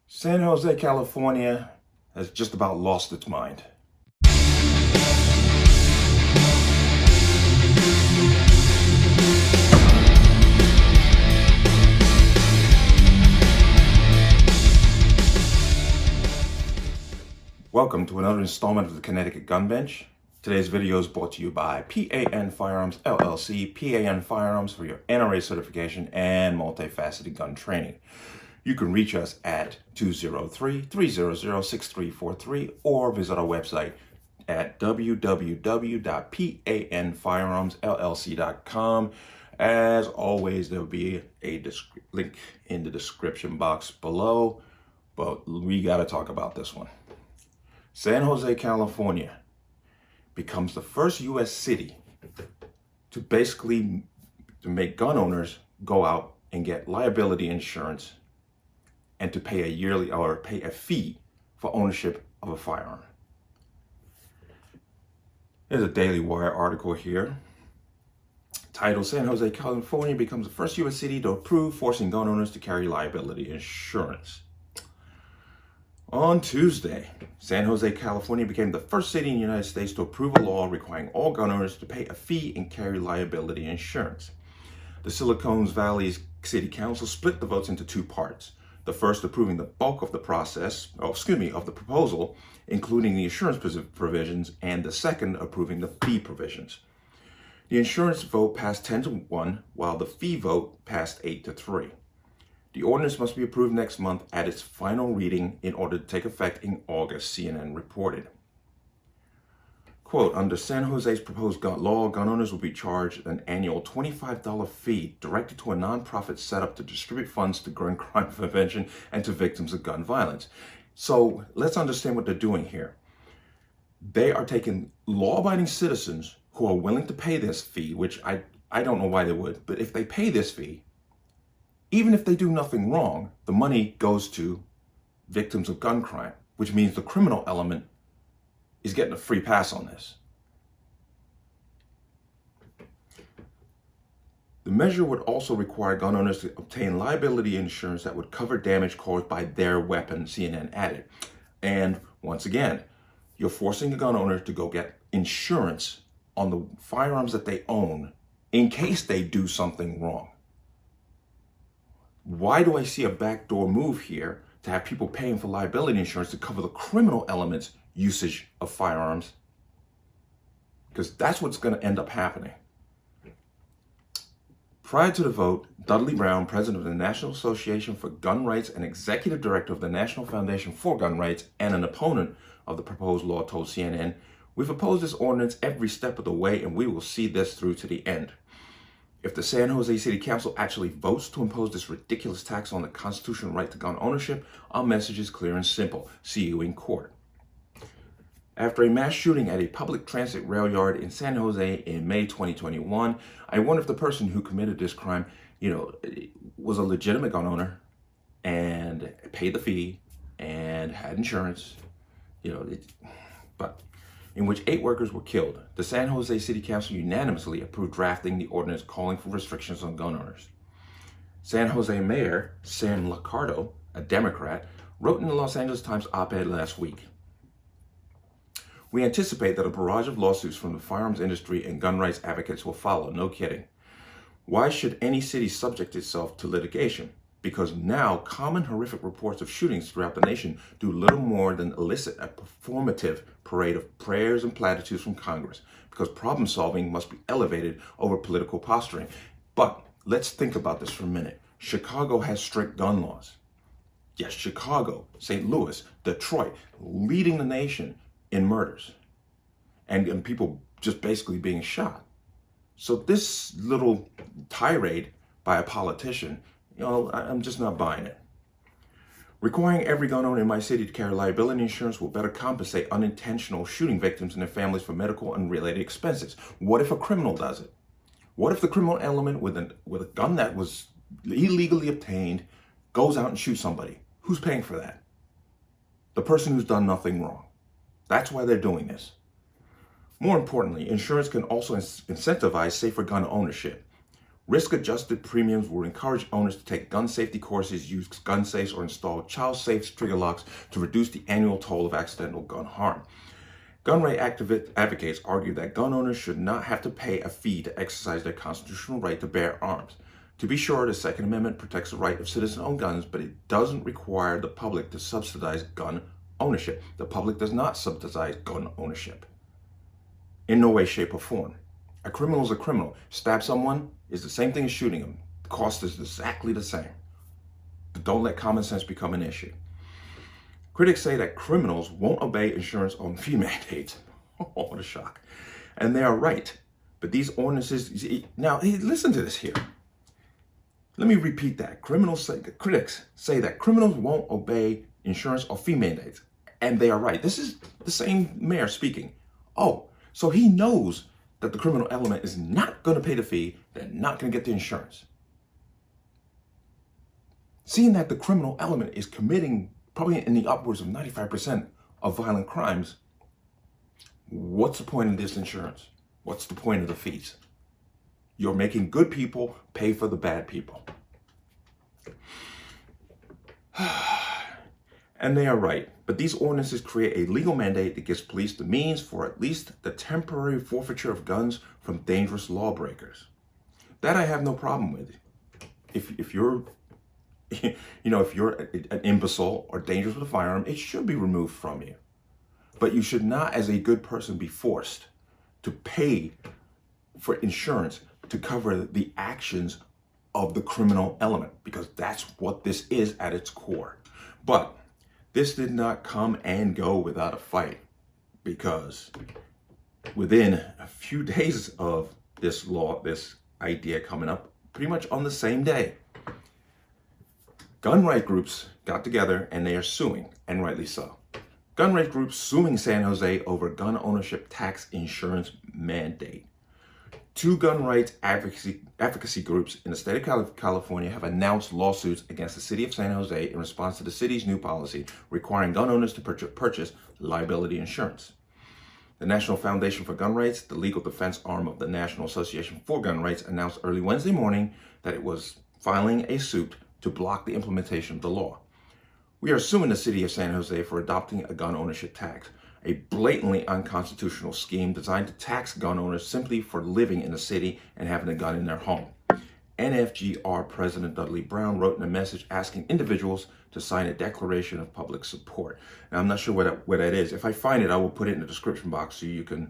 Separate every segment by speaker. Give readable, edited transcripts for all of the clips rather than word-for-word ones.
Speaker 1: San Jose, California has just about lost its mind. Welcome to another installment of the Connecticut Gun Bench. Today's video is brought to you by P.A.N. Firearms, LLC, P.A.N. Firearms for your NRA certification and multifaceted gun training. You can reach us at 203-300-6343 or visit our website at www.panfirearmsllc.com. As always, there will be a link in the description box below, but we got to talk about this one. San Jose, California becomes the first U.S. city to basically make gun owners go out and get liability insurance and to pay a yearly or pay a fee for ownership of a firearm. There's a Daily Wire article here titled San Jose, California becomes the first U.S. city to approve forcing gun owners to carry liability insurance. On Tuesday, San Jose, California became the first city in the United States to approve a law requiring all gun owners to pay a fee and carry liability insurance. The Silicon Valley's City Council split the votes into two parts. The first approving the bulk of the proposal, including the insurance provisions, and the second approving the fee provisions. The insurance vote passed 10-1, while the fee vote passed 8-3. The ordinance must be approved next month at its final reading in order to take effect in August, CNN reported. Quote, under San Jose's proposed law, gun owners will be charged an annual $25 fee directed to a nonprofit set up to distribute funds to gun crime prevention and to victims of gun violence. So let's understand what they're doing here. They are taking law-abiding citizens who are willing to pay this fee, which I don't know why they would, but if they pay this fee, even if they do nothing wrong, the money goes to victims of gun crime, which means the criminal element is getting a free pass on this. The measure would also require gun owners to obtain liability insurance that would cover damage caused by their weapon, CNN added. And once again, you're forcing a gun owner to go get insurance on the firearms that they own in case they do something wrong. Why do I see a backdoor move here to have people paying for liability insurance to cover the criminal elements usage of firearms? Because that's what's going to end up happening. Prior to the vote, Dudley Brown, president of the National Association for Gun Rights and executive director of the National Foundation for Gun Rights and an opponent of the proposed law, told CNN, "We've opposed this ordinance every step of the way and we will see this through to the end. If the San Jose City Council actually votes to impose this ridiculous tax on the constitutional right to gun ownership, our message is clear and simple. See you in court." After a mass shooting at a public transit rail yard in San Jose in May 2021, I wonder if the person who committed this crime, was a legitimate gun owner and paid the fee and had insurance, but in which 8 workers were killed. The San Jose City Council unanimously approved drafting the ordinance calling for restrictions on gun owners. San Jose Mayor Sam Liccardo, a Democrat, wrote in the Los Angeles Times op-ed last week, "We anticipate that a barrage of lawsuits from the firearms industry and gun rights advocates will follow, no kidding. Why should any city subject itself to litigation? Because now common horrific reports of shootings throughout the nation do little more than elicit a performative parade of prayers and platitudes from Congress, because problem solving must be elevated over political posturing." But let's think about this for a minute. Chicago has strict gun laws. Yes, Chicago, St. Louis, Detroit, leading the nation in murders and people just basically being shot. So this little tirade by a politician, I'm just not buying it. Requiring every gun owner in my city to carry liability insurance will better compensate unintentional shooting victims and their families for medical and related expenses. What if a criminal does it? What if the criminal element with a gun that was illegally obtained goes out and shoots somebody? Who's paying for that? The person who's done nothing wrong. That's why they're doing this. More importantly, insurance can also incentivize safer gun ownership. Risk-adjusted premiums will encourage owners to take gun safety courses, use gun safes, or install child-safe trigger locks to reduce the annual toll of accidental gun harm. Gun right advocates argue that gun owners should not have to pay a fee to exercise their constitutional right to bear arms. To be sure, the Second Amendment protects the right of citizens to own guns, but it doesn't require the public to subsidize gun ownership. The public does not subsidize gun ownership in no way, shape, or form. A criminal is a criminal. Stab someone is the same thing as shooting them. The cost is exactly the same. But don't let common sense become an issue. Critics say that criminals won't obey insurance on fee mandates. Oh, what a shock. And they are right. But these ordinances, now listen to this here. Let me repeat that. Critics say that criminals won't obey insurance or fee mandates. And they are right. This is the same mayor speaking. Oh, so he knows that the criminal element is not going to pay the fee, they're not going to get the insurance. Seeing that the criminal element is committing probably in the upwards of 95% of violent crimes, what's the point of this insurance? What's the point of the fees? You're making good people pay for the bad people. And they are right, but these ordinances create a legal mandate that gives police the means for at least the temporary forfeiture of guns from dangerous lawbreakers. That I have no problem with. If you're, if you're an imbecile or dangerous with a firearm, it should be removed from you. But you should not, as a good person, be forced to pay for insurance to cover the actions of the criminal element, because that's what this is at its core. But this did not come and go without a fight, because within a few days of this idea coming up, pretty much on the same day, gun right groups got together and they are suing, and rightly so. Gun right groups suing San Jose over gun ownership tax insurance mandate. Two gun rights advocacy groups in the state of California have announced lawsuits against the city of San Jose in response to the city's new policy requiring gun owners to purchase liability insurance. The National Foundation for Gun Rights, the legal defense arm of the National Association for Gun Rights, announced early Wednesday morning that it was filing a suit to block the implementation of the law. We are suing the city of San Jose for adopting a gun ownership tax, a blatantly unconstitutional scheme designed to tax gun owners simply for living in the city and having a gun in their home. NFGR President Dudley Brown wrote in a message asking individuals to sign a declaration of public support. Now, I'm not sure what that is. If I find it, I will put it in the description box so you can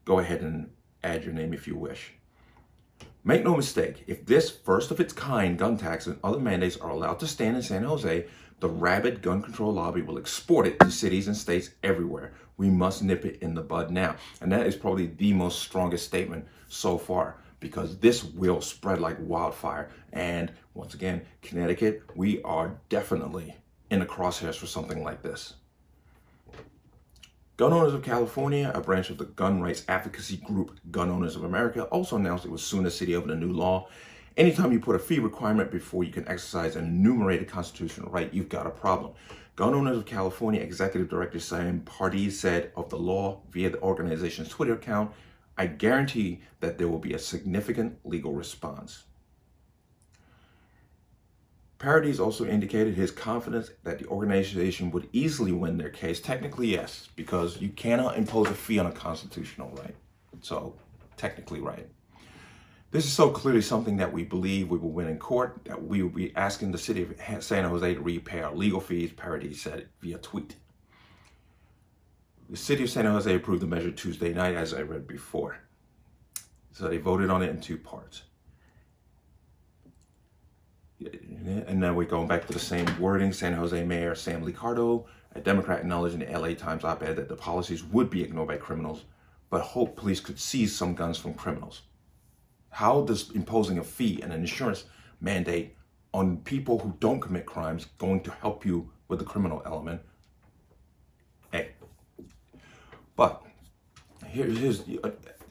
Speaker 1: go ahead and add your name if you wish. Make no mistake, if this first of its kind gun tax and other mandates are allowed to stand in San Jose, the rabid gun control lobby will export it to cities and states everywhere. We must nip it in the bud now. And that is probably the most strongest statement so far, because this will spread like wildfire. And once again, Connecticut, we are definitely in the crosshairs for something like this. Gun Owners of California, a branch of the gun rights advocacy group Gun Owners of America, also announced it was suing the city over the new law. Anytime you put a fee requirement before you can exercise an enumerated constitutional right, you've got a problem. Gun Owners of California Executive Director Sam Pardee said of the law via the organization's Twitter account, "I guarantee that there will be a significant legal response." Paradis also indicated his confidence that the organization would easily win their case. Technically, yes, because you cannot impose a fee on a constitutional right. So, technically right. This is so clearly something that we believe we will win in court, that we will be asking the city of San Jose to repay our legal fees, Paradis said via tweet. The city of San Jose approved the measure Tuesday night, as I read before. So they voted on it in two parts. And now we're going back to the same wording. San Jose Mayor Sam Liccardo, a Democrat, acknowledged in the LA Times op-ed that the policies would be ignored by criminals, but hoped police could seize some guns from criminals. How does imposing a fee and an insurance mandate on people who don't commit crimes going to help you with the criminal element? Hey, but here's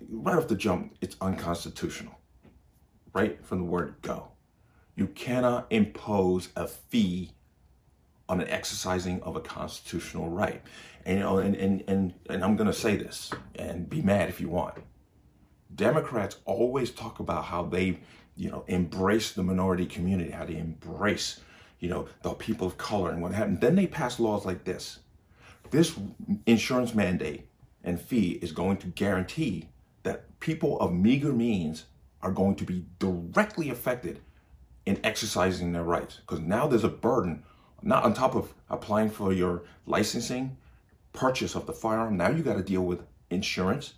Speaker 1: right off the jump, it's unconstitutional, right from the word go. You cannot impose a fee on an exercising of a constitutional right. And I'm going to say this, and be mad if you want. Democrats always talk about how they embrace the minority community, how they embrace, the people of color and what happened. Then they pass laws like this. This insurance mandate and fee is going to guarantee that people of meager means are going to be directly affected in exercising their rights. Because now there's a burden, not on top of applying for your licensing, purchase of the firearm. Now you got to deal with insurance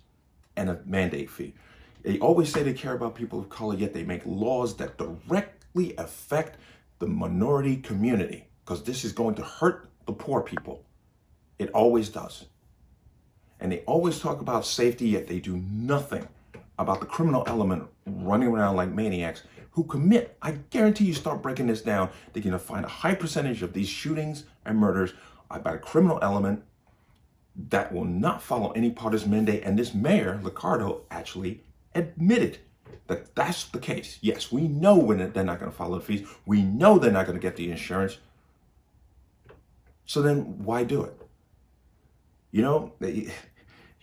Speaker 1: and a mandate fee. They always say they care about people of color, yet they make laws that directly affect the minority community, because this is going to hurt the poor people. It always does. And they always talk about safety, yet they do nothing about the criminal element running around like maniacs who commit. I guarantee you, start breaking this down, they're going to find a high percentage of these shootings and murders by a criminal element that will not follow any part of this mandate. And this mayor, Liccardo, actually admitted that that's the case. Yes, we know when they're not going to follow the fees. We know they're not going to get the insurance. So then why do it? You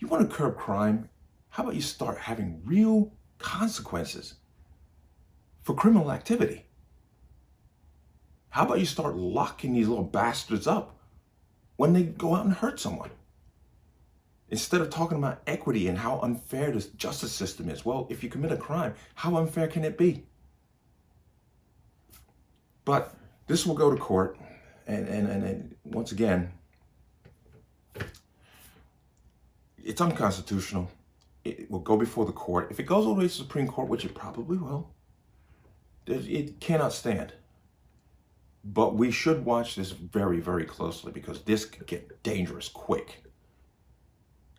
Speaker 1: want to curb crime? How about you start having real consequences for criminal activity? How about you start locking these little bastards up when they go out and hurt someone? Instead of talking about equity and how unfair the justice system is. Well, if you commit a crime, how unfair can it be? But this will go to court, and once again, it's unconstitutional. It will go before the court. If it goes all the way to the Supreme Court, which it probably will, it cannot stand. But we should watch this very, very closely, because this could get dangerous quick.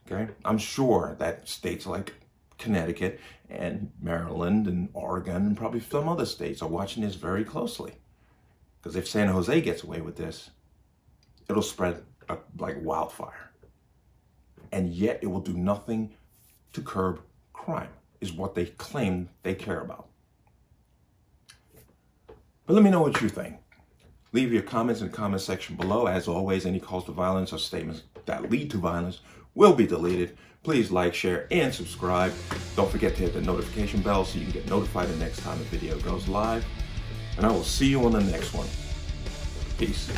Speaker 1: Okay? I'm sure that states like Connecticut and Maryland and Oregon and probably some other states are watching this very closely. Because if San Jose gets away with this, it'll spread like wildfire. And yet it will do nothing to curb crime, is what they claim they care about. But let me know what you think. Leave your comments in the comment section below. As always, any calls to violence or statements that lead to violence will be deleted. Please like, share, and subscribe. Don't forget to hit the notification bell so you can get notified the next time a video goes live. And I will see you on the next one. Peace.